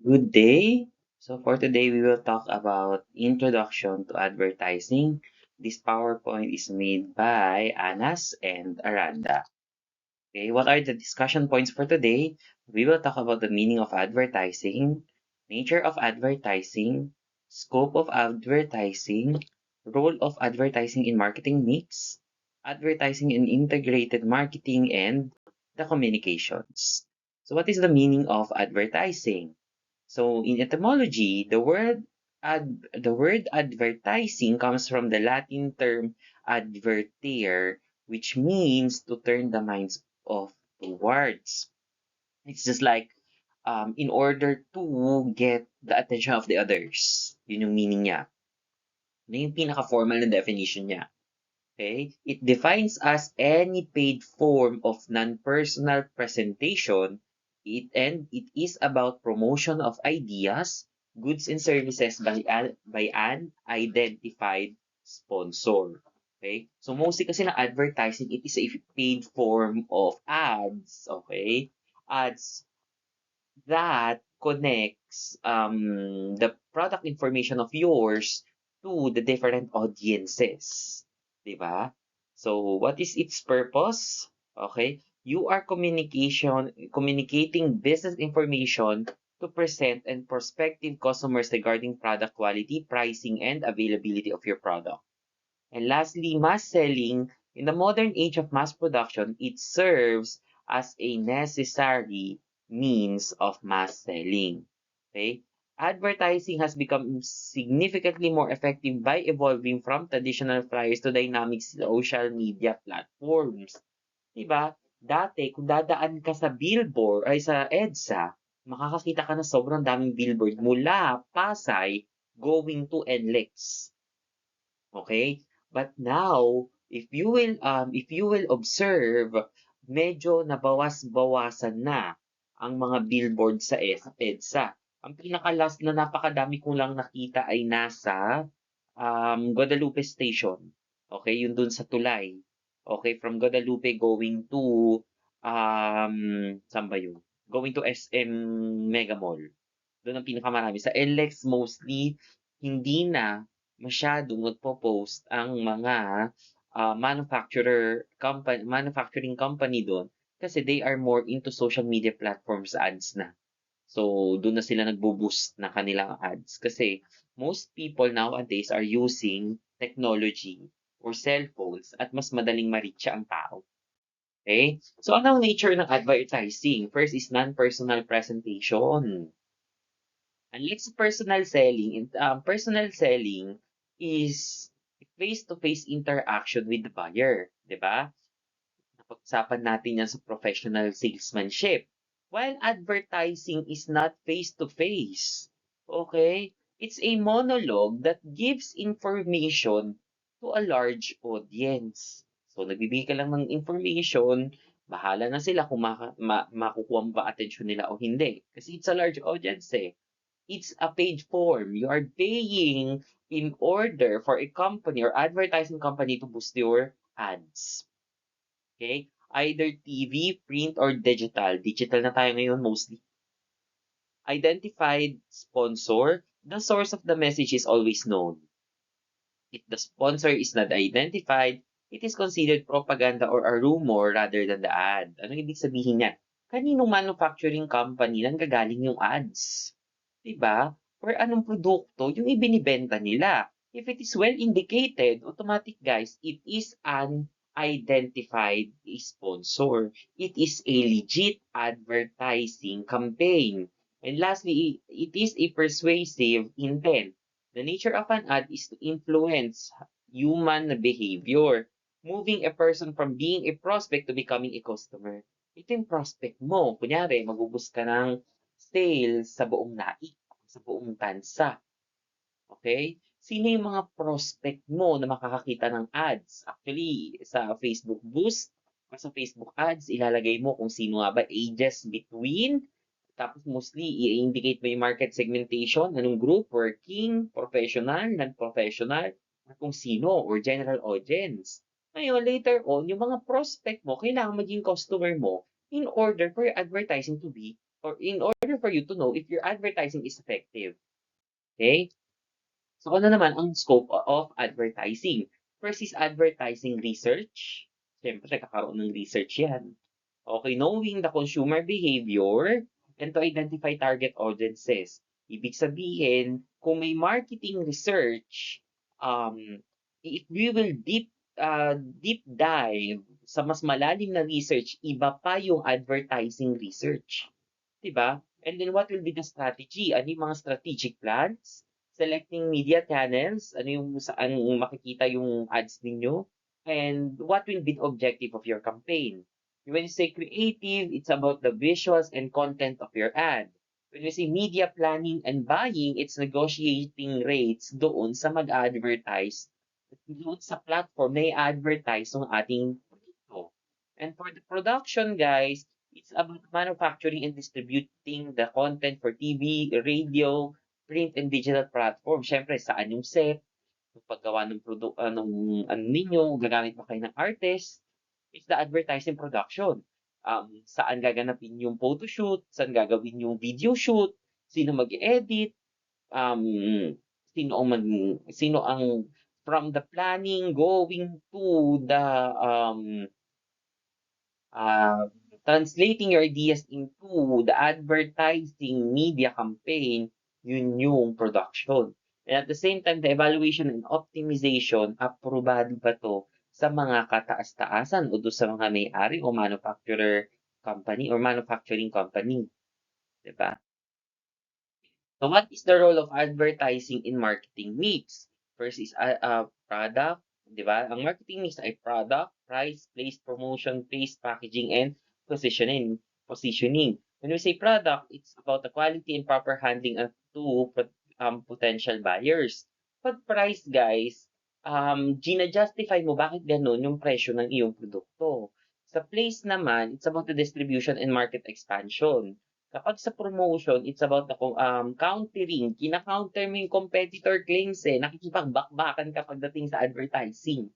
Good day. So for today, we will talk about Introduction to Advertising. This PowerPoint is made by Anas and Aranda. Okay, what are the discussion points for today? We will talk about the meaning of advertising, nature of advertising, scope of advertising, role of advertising in marketing mix, advertising in integrated marketing, and the communications. So what is the meaning of advertising? So in etymology, the word advertising comes from the Latin term advertere, which means to turn the minds of towards. It's just like in order to get the attention of the others. Yun yung meaning niya. Yun yung pinaka-formal na definition niya. Okay? It defines as any paid form of non-personal presentation. It is about promotion of ideas, goods and services by an identified sponsor. Okay? So mostly kasi na advertising, it is a paid form of ads. Okay? Ads that connects the product information of yours to the different audiences. 'Di ba? So, what is its purpose? Okay? You are communicating business information to present and prospective customers regarding product quality, pricing, and availability of your product. And lastly, mass selling. In the modern age of mass production, it serves as a necessary means of mass selling. Okay? Advertising has become significantly more effective by evolving from traditional flyers to dynamic social media platforms. Diba? Dati, kung dadaan ka sa billboard ay sa EDSA, makakakita ka na sobrang daming billboard mula Pasay going to NLEX. Okay? But now, if you will observe, medyo nabawas-bawasan na ang mga billboard sa EDSA. Ang pinaka-last na napakadami kong lang nakita ay nasa Guadalupe Station. Okay, yun dun sa Tulay. Okay, from Guadalupe going to saan ba yun? Going to SM Mega Mall. Doon ang pinakamarami. Sa LX mostly, hindi na masyadong nagpo-post ang mga manufacturing company doon kasi they are more into social media platforms ads na. So, doon na sila nagbo-boost na kanilang ads kasi most people nowadays are using technology or cellphones at mas madaling ma-reach ang tao. Okay? So, ano ang nature ng advertising? First is non-personal presentation. Unlike sa personal selling is face-to-face interaction with the buyer, 'di ba? Napag-usapan natin yan sa professional salesmanship. While advertising is not face-to-face, okay? It's a monologue that gives information to a large audience. So, nagbibigay ka lang ng information, bahala na sila kung makukuha mo ba attention nila o hindi. Kasi it's a large audience eh. It's a paid form. You are paying in order for a company or advertising company to boost your ads. Okay? Either TV, print, or digital. Digital na tayo ngayon mostly. Identified sponsor. The source of the message is always known. If the sponsor is not identified, it is considered propaganda or a rumor rather than the ad. Ano ibig sabihin niyan? Kaninong manufacturing company nang gagaling yung ads? 'Di ba? Or anong produkto yung ibinibenta nila? If it is well indicated, automatic guys, it is an identified sponsor. It is a legit advertising campaign. And lastly, it is a persuasive intent. The nature of an ad is to influence human behavior, moving a person from being a prospect to becoming a customer. Ito yung prospect mo. Kunyari, magubus ka ng sales sa buong laik, sa buong bansa. Okay? Sino yung mga prospect mo na makakakita ng ads? Actually, sa Facebook Boost, or sa Facebook ads, ilalagay mo kung sino nga ba ages between. Tapos mostly, i-indicate mo yung market segmentation, anong group, working, professional, non-professional, or kung sino, or general audience. Ngayon, later on, yung mga prospect mo, kailangan maging customer mo in order for your advertising to be or in order for you to know if your advertising is effective. Okay? So ano naman ang scope of advertising? First is advertising research. Siyempre, kakaroon ng research yan. Okay, knowing the consumer behavior and to identify target audiences. Ibig sabihin, kung may marketing research, if we will deep dive sa mas malalim na research, iba pa yung advertising research. 'Di ba? And then what will be the strategy? Ano yung mga strategic plans? Selecting media channels, ano yung saan makikita yung ads ninyo? And what will be the objective of your campaign? When you say creative, it's about the visuals and content of your ad. When you say media planning and buying, it's negotiating rates doon sa mag-advertise, doon sa platform na i-advertise ng ating produkto. And for the production, guys, it's about manufacturing and distributing the content for TV, radio, print, and digital platform. Siyempre, saan yung set, yung paggawa ng ano ninyo, gagamit ba kayo ng artist, it's the advertising production. Saan gaganapin yung photo shoot, saan gagawin yung video shoot, sino mag-edit, um, sino ang from the planning going to the uh, translating your ideas into the advertising media campaign, yun yung production. And at the same time, the evaluation and optimization, aprobado ba to sa mga kataas-taasan o do sa mga may-ari o manufacturer company or manufacturing company. Diba? So what is the role of advertising in marketing mix? First is product, di ba? Ang marketing mix ay product, price, place, promotion, place, packaging, and positioning. Positioning. When we say product, it's about the quality and proper handling of potential buyers. Pag price, guys, gina-justify mo bakit ganun yung presyo ng iyong produkto. Sa place naman, it's about the distribution and market expansion. Kapag sa promotion, it's about the countering. Kina-counter mo yung competitor claims eh. Nakikipagbakbakan ka pagdating sa advertising.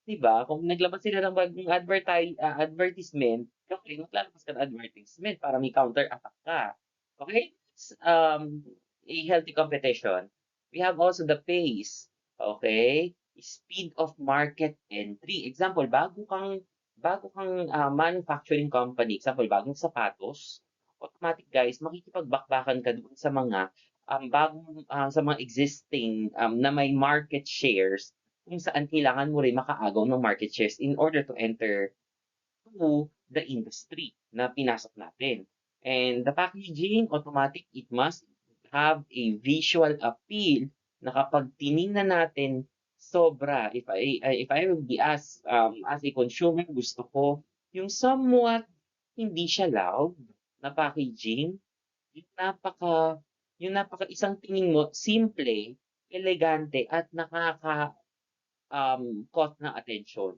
'Di ba? Kung naglabas sila ng bagong advertisement, okay, maglalabas ka ng advertisement para may counter attack ka. Okay? A healthy competition. We have also the pace. Okay? Speed of market entry. Example, bago kang manufacturing company, example, bagong sapatos, automatic guys, makikipagbakbakan ka doon sa mga sa mga existing na may market shares kung saan kailangan mo rin makaagaw ng market shares in order to enter to the industry na pinasok natin. And the packaging, automatic, it must have a visual appeal na kapag tiningnan natin sobra, if I will be as a consumer, gusto ko yung somewhat hindi siya loud na packaging, yung napaka isang tingin mo simple, elegante at caught ng attention.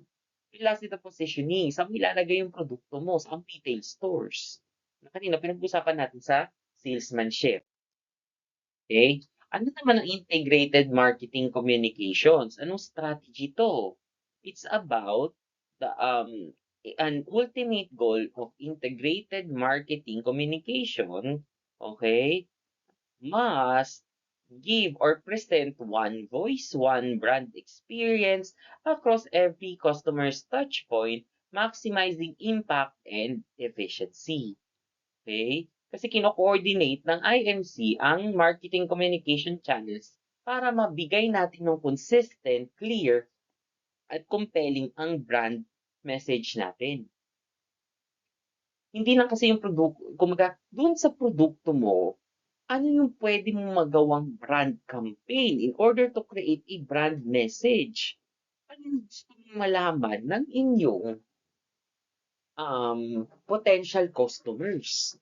Lastly, the positioning. Saan mo ilalagay yung produkto mo? Sa retail stores. Na kanina pinag-usapan natin sa salesmanship. Okay? Ano naman ang integrated marketing communications? Anong strategy to? It's about the an ultimate goal of integrated marketing communication, okay, must give or present one voice, one brand experience across every customer's touch point, maximizing impact and efficiency. Okay? Kasi kino-coordinate ng IMC ang marketing communication channels para mabigay natin ng consistent, clear, at compelling ang brand message natin. Hindi lang kasi yung produkto, kumaga, dun sa produkto mo, ano yung pwede mong magawang brand campaign in order to create a brand message? Ano yung gusto mong malaman ng inyong potential customers?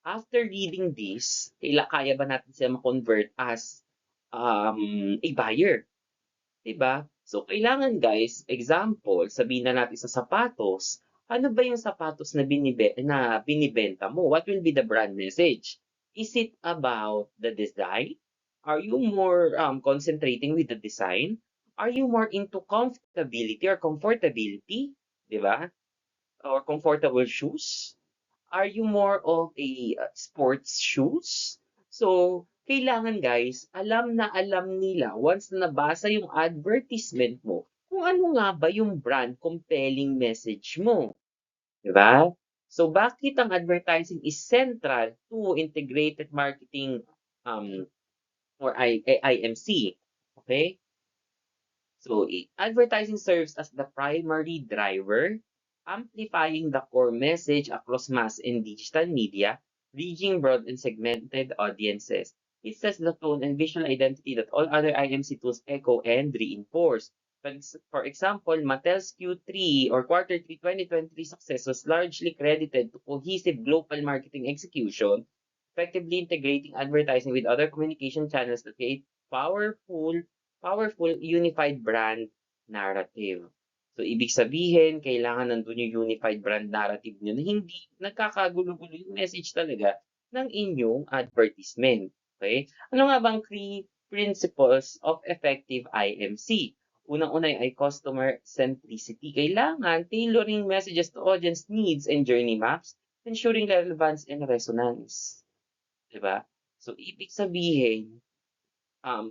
After reading this, kaya ba natin sila ma-convert as a buyer? Diba? So, kailangan guys, example, sabihin na natin sa sapatos, ano ba yung sapatos na binibenta mo? What will be the brand message? Is it about the design? Are you more concentrating with the design? Are you more into comfortability or comfortability? Diba? Or comfortable shoes? Are you more of a sports shoes? So, kailangan guys, alam na alam nila once na nabasa yung advertisement mo, kung ano nga ba yung brand compelling message mo. Di ba? So, bakit ang advertising is central to integrated marketing um, or IMC? Okay? So, advertising serves as the primary driver, amplifying the core message across mass and digital media, reaching broad and segmented audiences. It sets the tone and visual identity that all other IMC tools echo and reinforce. For example, Mattel's Q3 or Quarter 3 2023 success was largely credited to cohesive global marketing execution, effectively integrating advertising with other communication channels to create powerful unified brand narrative. So, ibig sabihin, kailangan nandun yung unified brand narrative nyo na hindi nagkakagulo-gulo yung message talaga ng inyong advertisement. Okay? Ano nga bang three principles of effective IMC? Unang-una ay customer centricity. Kailangan tailoring messages to audience needs and journey maps, ensuring relevance and resonance. Diba? So, ibig sabihin,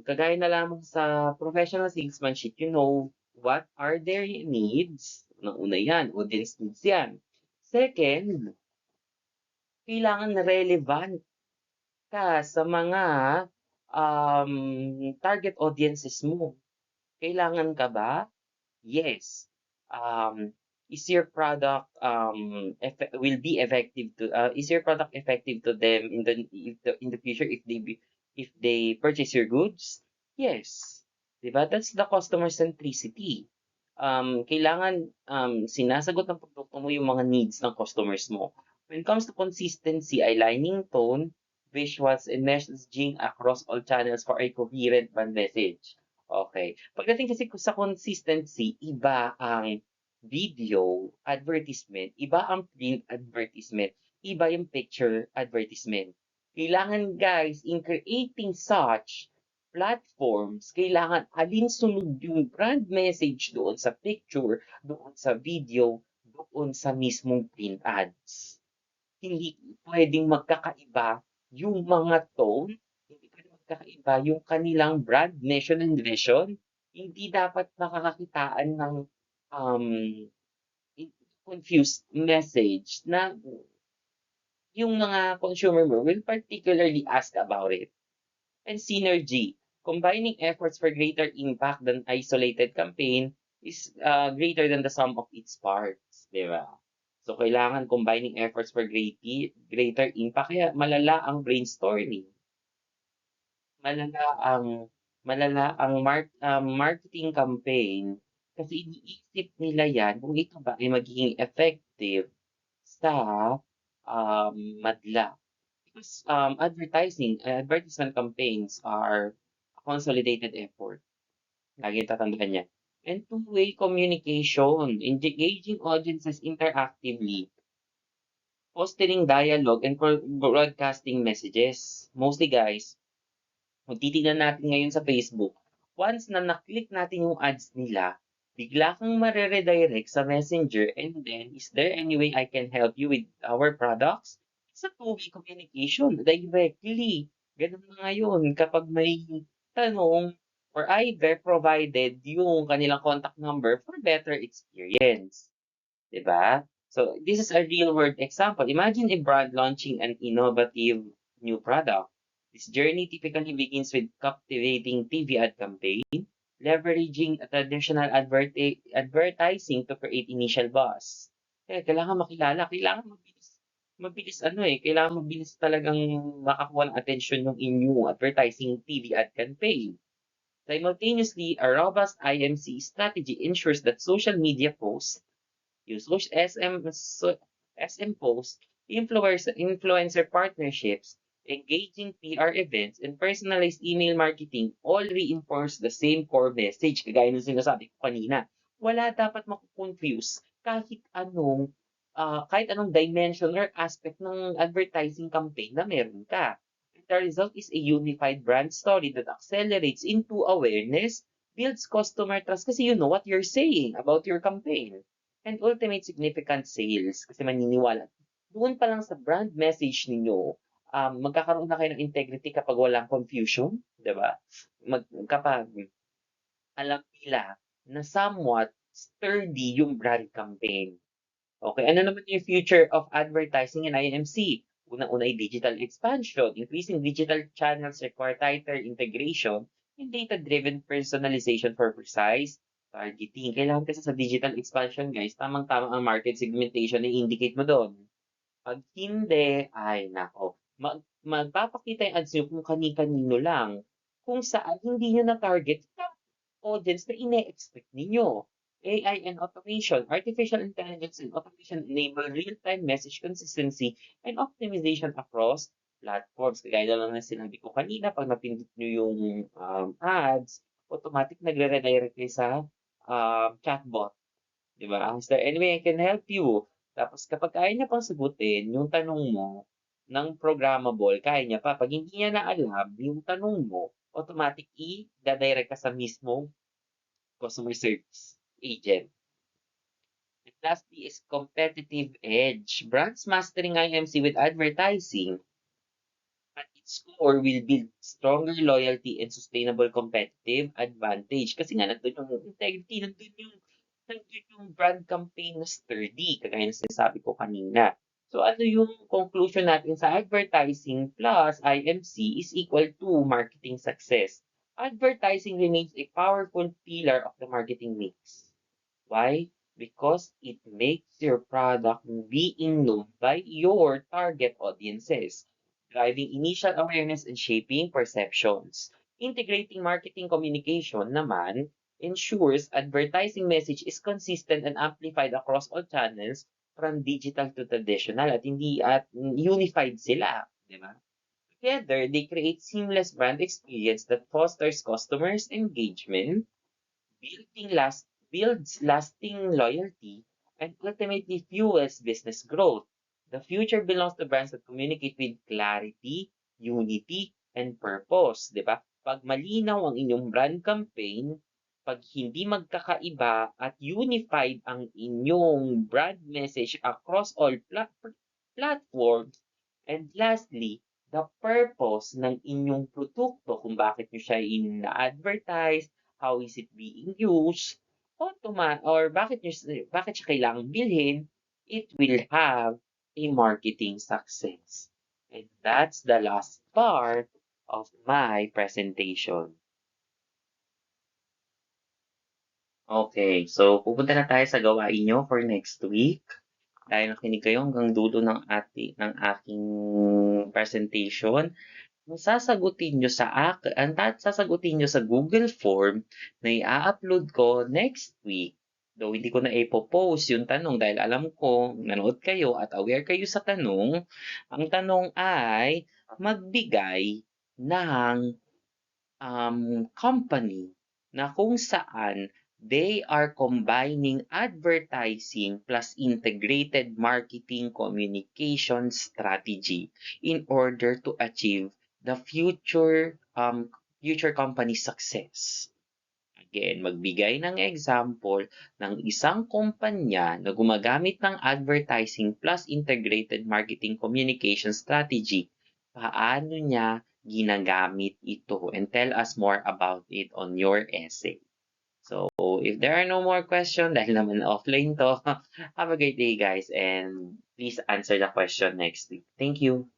kagaya na lamang sa professional salesmanship, you know what are their needs. Una yan, audience needs yan. Second, kailangan relevant ka sa mga target audiences mo. Kailangan ka ba? Yes. Is your product will be effective to is your product effective to them in the future if they purchase your goods? Yes. 'Di ba? That's the customer centricity. Kailangan sinasagot ng produkto mo yung mga needs ng customers mo. When it comes to consistency, aligning tone, visuals, and messaging across all channels for a coherent brand message. Okay. Pagdating kasi sa consistency, iba ang video advertisement, iba ang print advertisement, iba yung picture advertisement. Kailangan guys, in creating such platforms, kailangan alinsunod yung brand message doon sa picture, doon sa video, doon sa mismong print ads. Hindi pwedeng magkakaiba yung mga tone, hindi pwedeng magkakaiba yung kanilang brand, mission, and vision. Hindi dapat makakakitaan ng um, confused message na yung mga consumer mo will particularly ask about it. And synergy, combining efforts for greater impact than isolated campaign is greater than the sum of its parts, di ba? So, kailangan combining efforts for greater impact. Kaya malala ang brainstorming. Malala ang marketing campaign kasi iniisip nila yan kung ito ba ay magiging effective sa madla. Because advertisement campaigns are a consolidated effort. Lagi tatandaan niya. And two-way communication, engaging audiences interactively, fostering dialogue, and broadcasting messages. Mostly guys, kung titignan natin ngayon sa Facebook, once na naklik natin yung ads nila, bigla kang mareredirect sa Messenger and then, is there any way I can help you with our products? It's a two-way communication directly. Ganun na ngayon kapag may tanong or either provided yung kanilang contact number for better experience. Diba? So, this is a real-world example. Imagine a brand launching an innovative new product. This journey typically begins with captivating TV ad campaign, leveraging traditional advertising to create initial buzz. Kailangan makilala, kailangan mabilis kailangan mabilis talagang makakuha ng attention ng inyong advertising TV ad campaign. Simultaneously, a robust IMC strategy ensures that social media posts use SM posts, influencer partnerships, engaging PR events, and personalized email marketing all reinforce the same core message. Kagaya ng sinasabi ko kanina. Wala dapat makukonfuse kahit anong dimension or aspect ng advertising campaign na meron ka. The result is a unified brand story that accelerates into awareness, builds customer trust kasi you know what you're saying about your campaign, and ultimate significant sales kasi maniniwala doon pa lang sa brand message ninyo, magkakaroon na kayo ng integrity kapag walang confusion, 'di ba? Kapag alam nila na somewhat sturdy yung brand campaign. Okay, ano naman yung future of advertising in IMC? Unang-una ay digital expansion. Increasing digital channels require tighter integration and data-driven personalization for precise targeting. Kailangan kasi sa digital expansion, guys, tamang-tama ang market segmentation na i-indicate mo doon. Pag hindi, ay nako, magpapakita yung ads nyo kung kani-kanino lang, kung saan hindi nyo na-target audience na ine-expect ninyo. AI and automation, artificial intelligence and automation enable real-time message consistency and optimization across platforms. Kaya na lang na sinabi ko kanina, pag napindot nyo yung ads, automatic nagre-redirect kayo sa chatbot. Di ba? Is there any way I can help you? Tapos kapag kaya niya pang sagutin yung tanong mo ng programmable, kaya niya pa. Pag hindi niya na alam yung tanong mo, automatic i-dadirect ka sa mismong customer service agent. And lastly is competitive edge. Brands mastering IMC with advertising at its core will build stronger loyalty and sustainable competitive advantage. Kasi nga, nandun yung integrity, nandun yung brand campaign na sturdy, kagaya na sinasabi ko kanina. So, ano yung conclusion natin sa advertising plus IMC is equal to marketing success. Advertising remains a powerful pillar of the marketing mix. Why? Because it makes your product being known by your target audiences, driving initial awareness and shaping perceptions. Integrating marketing communication naman ensures advertising message is consistent and amplified across all channels from digital to traditional at hindi at unified sila, di ba? Together, they create seamless brand experience that fosters customers' engagement, building last builds lasting loyalty, and ultimately fuels business growth. The future belongs to brands that communicate with clarity, unity, and purpose, 'di ba? Pag malinaw ang inyong brand campaign, pag hindi magkakaiba at unified ang inyong brand message across all platforms, and lastly, the purpose ng inyong produkto, kung bakit nyo siya ina-advertise, how is it being used, or bakit siya kailangang bilhin, it will have a marketing success. And that's the last part of my presentation. Okay, so pupunta na tayo sa gawain nyo for next week. Dahil nakinig kayo hanggang dulo ng aking presentation, sasagutin nyo sa Google Form na i-upload ko next week. Though hindi ko na ipopost yung tanong dahil alam ko nanood kayo at aware kayo sa tanong. Ang tanong ay magbigay ng company na kung saan they are combining advertising plus integrated marketing communication strategy in order to achieve the future company success. Again, magbigay ng example ng isang kumpanya na gumagamit ng advertising plus integrated marketing communication strategy. Paano niya ginagamit ito? And tell us more about it on your essay. So, if there are no more questions, dahil naman offline to, have a great day guys and please answer the question next week. Thank you.